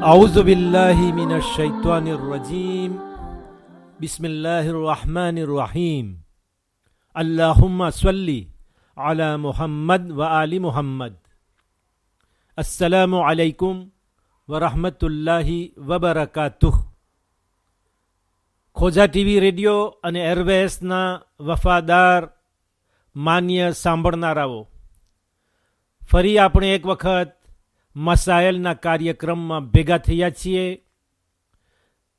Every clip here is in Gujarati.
أعوذ بالله من الشيطان الرجيم بسم الله الرحمن الرحيم اللهم صل على محمد وآل محمد السلام عليكم ورحمة الله وبركاته ખોજા ટીવી રેડિયો અને એરવેસના વફાદાર માન્ય સાંભળનારાઓ, ફરી આપણે એક વખત મસાયલના કાર્યક્રમમાં ભેગા થયા છીએ.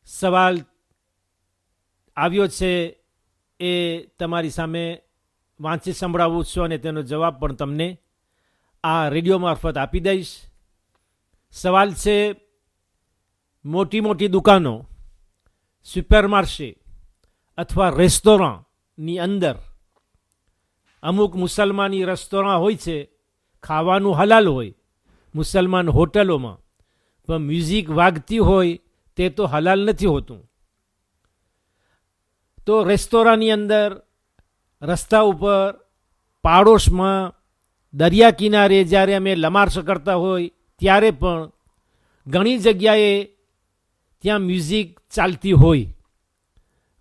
સવાલ આવ્યો છે એ તમારી સામે વાંચી સંભળાવું છું અને તેનો જવાબ પણ તમને આ રેડિયો મારફત આપી દઈશ. સવાલ છે, મોટી મોટી દુકાનો, સુપરમાર્કેટ અથવા રેસ્ટોરન્ટની અંદર અમુક મુસલમાની રેસ્ટોરન્ટ હોય છે, ખાવાનું હલાલ હોય. મુસલમાન હોટલોમાં પણ મ્યુઝિક વાગતી હોય તે તો હલાલ નથી હોતું. તો રેસ્ટોરન્ટની અંદર, રસ્તા ઉપર, પાડોશમાં, દરિયા કિનારે જ્યારે અમે લમાર્શ કરતા હોય ત્યારે પણ ઘણી જગ્યાએ ત્યાં મ્યુઝિક ચાલતી હોય,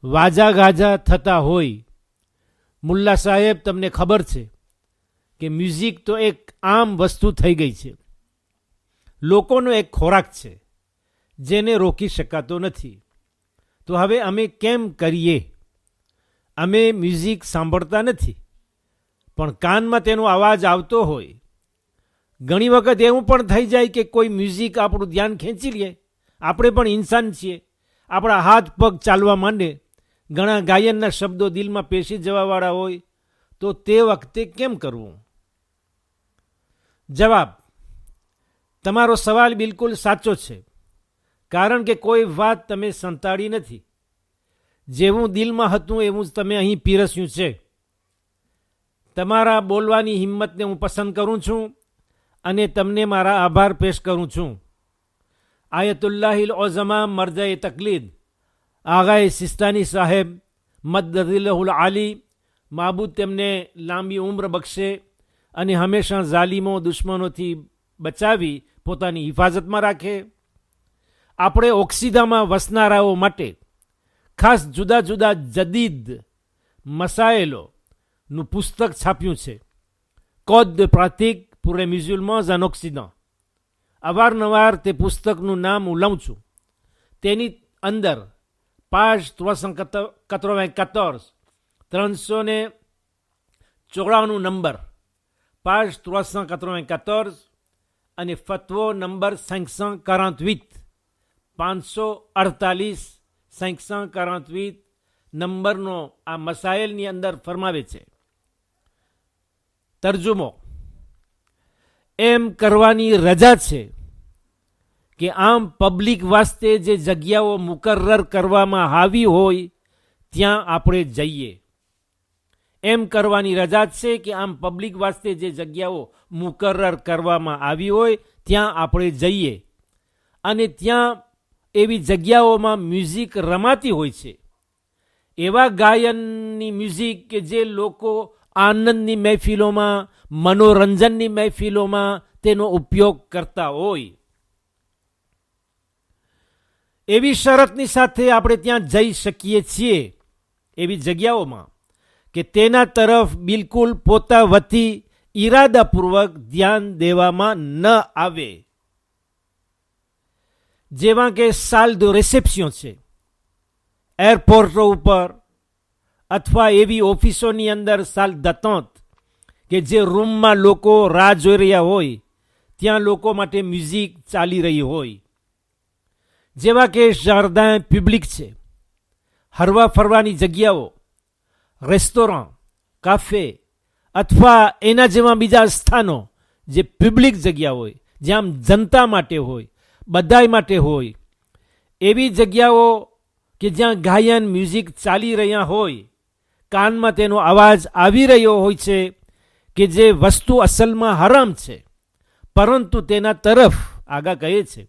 વાજા ગાજા થતા હોય. મુલ્લા સાહેબ, તમને ખબર છે કે મ્યુઝિક તો એક આમ વસ્તુ થઈ ગઈ છે, લોકોનો એક ખોરાક છે જેને રોકી શકાતો નથી. તો હવે અમે કેમ કરીએ? અમે મ્યુઝિક સાંભળતા નથી, પણ કાનમાં તેનો અવાજ આવતો હોય. ઘણી વખત એવું પણ થઈ જાય કે કોઈ મ્યુઝિક આપણું ધ્યાન ખેંચી લે. આપણે પણ ઇન્સાન છીએ, આપણા હાથ પગ ચાલવા માંડે, ઘણા ગાયનના શબ્દો દિલમાં પેશી જવાવાળા હોય. તો તે વખતે કેમ કરવું? જવાબ: તમારો સવાલ બિલકુલ સાચો છે, કારણ કે કોઈ વાત તમે સંતાડી નથી. જેવું દિલમાં હતું એવું જ તમે અહીં પીરસ્યું છે. તમારા બોલવાની હિંમતને હું પસંદ કરું છું અને તમને મારા આભાર પેશ કરું છું. આયતુલ્લાહિલ ઓઝમા મરજાએ તકલીદ આગાએ સિસ્તાની સાહેબ મદ્દદિલ્લાહુલ આલી, માબૂદ તેમને લાંબી ઉંમર બક્ષે અને હંમેશા ઝાલિમો દુશ્મનોથી બચાવી પોતાની હિફાજતમાં રાખે. આપણે ઓક્સિદામાં વસનારાઓ માટે ખાસ જુદા જુદા જદીદ મસાયલોનું પુસ્તક છાપ્યું છે, કોદ de pratique pour les musulmans en Occident. અવારનવાર તે પુસ્તકનું નામ હું લઉં છું. તેની અંદર પાજ 394 394 નંબર, પાજ 394 અને ફતવો નંબર 548 548 548 નંબરનો આ મસાયલની અંદર ફરમાવે છે. તરજુમો: એમ કરવાની રજા છે કે આમ પબ્લિક વાસ્તે જે જગ્યાઓ મુકર્રર કરવામાં આવી હોય ત્યાં આપણે જઈએ. એમ કરવાની રજા છે કે આમ પબ્લિક વાસ્તે જે જગ્યાઓ મુકર્રર કરવામાં આવી હોય ત્યાં આપણે જઈએ. અને ત્યાં એવી જગ્યાઓમાં મ્યુઝિક રમાતી હોય છે, એવા ગાયનની મ્યુઝિક કે જે લોકો આનંદની મહેફિલોમાં, મનોરંજનની મહેફિલોમાં તેનો ઉપયોગ કરતા હોય. એવી શરતની સાથે આપણે ત્યાં જઈ શકીએ છીએ, એવી જગ્યાઓમાં કે તેના તરફ બિલકુલ પોતા વતી ઈરાદાપૂર્વક ધ્યાન દેવામાં ન આવે. જેવા કે સાલ de રિસેપ્શન છે, એરપોર્ટો ઉપર અથવા એવી ઓફિસોની અંદર સાલ d'attente કે જે રૂમમાં લોકો રાહ જોઈ રહ્યા હોય ત્યાં લોકો માટે મ્યુઝિક ચાલી રહી હોય. જેવા કે જર્દાન પબ્લિક છે, હરવા ફરવાની જગ્યાઓ, રેસ્ટોરન્ટ, કાફે અથવા એના જેવા બીજા સ્થાનો જે પબ્લિક જગ્યા હોય, જ્યાં જનતા માટે હોય, બધાય માટે હોય. એવી જગ્યાઓ કે જ્યાં ગાયન મ્યુઝિક ચાલી રહ્યા હોય, કાનમાં તેનો અવાજ આવી રહ્યો હોય છે કે જે વસ્તુ અસલમાં હરામ છે, પરંતુ તેના તરફ આગા કહે છે,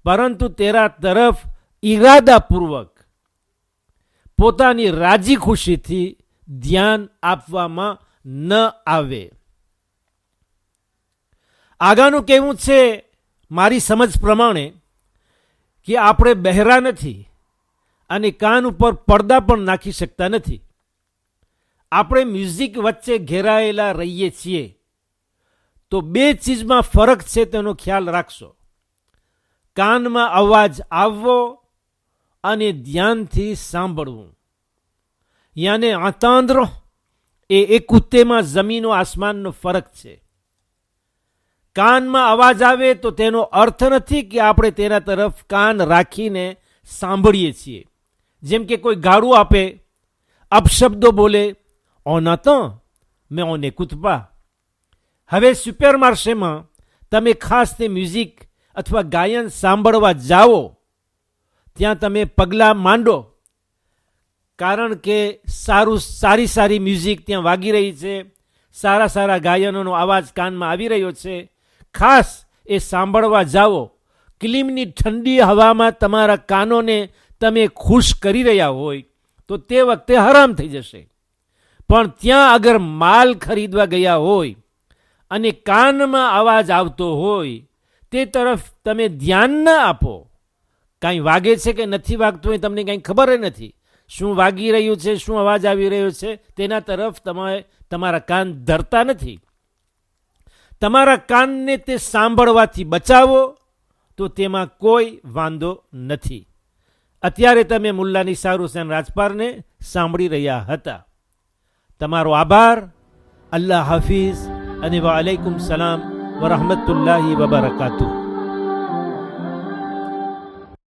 પરંતુ તેના તરફ ઈરાદાપૂર્વક પોતાની રાજી ખુશીથી ધ્યાન આપવામાં ન આવે. આગળનું કહેવું છે મારી સમજ પ્રમાણે કે આપણે બહેરા નથી અને કાન ઉપર પડદા પણ નાખી શકતા નથી. આપણે મ્યુઝિક વચ્ચે ઘેરાયેલા રહીએ છીએ. તો બે ચીજમાં ફરક છે તેનો ખ્યાલ રાખશો. કાનમાં અવાજ આવવો અને ધ્યાનથી સાંભળવું. યાને entendre એ écouterમાં જમીનો આસમાનનો ફરક છે. કાનમાં અવાજ આવે તો તેનો અર્થ નથી કે આપણે તેના તરફ કાન રાખીને સાંભળીએ છીએ. જેમ કે કોઈ ગાળું આપે, અપશબ્દો બોલે, on entend mais on n'écoute pas. હવે સુપર માર્કેટમાં તમે ખાસ તે મ્યુઝિક અથવા ગાયન સાંભળવા જાઓ ત્યાં તમે પગલાં માંડો, કારણ કે સારી મ્યુઝિક ત્યાં વાગી રહી છે, સારા ગાયનોનો અવાજ કાનમાં આવી રહ્યો છે. ખાસ એ સાંભળવા જાઓ. ક્લીમની ઠંડી હવામાં તમારા કાનોને તમે ખુશ કરી રહ્યા હોય તો તે વખતે હરામ થઈ જશે. પણ ત્યાં અગર માલ ખરીદવા ગયા હોય અને કાનમાં અવાજ આવતો હોય તે તરફ તમે ધ્યાન ના આપો. કાંઈ વાગે છે કે નથી વાગતું એ તમને કાંઈ ખબર નથી. શું વાગી રહ્યું છે, શું અવાજ આવી રહ્યો છે તેના તરફ તમે તમારા કાન ધરતા નથી. તમારા કાનને તે સાંભળવાથી બચાવો તો તેમાં કોઈ વાંધો નથી. અત્યારે તમે મુલ્લા નિસાર હુસૈન રાજપારને સાંભળી રહ્યા હતા. તમારો આભાર. અલ્લાહ હાફિઝ અને વાલેકુમ સલામ વરહમતુલ્લાહિ વબરકાતુહ.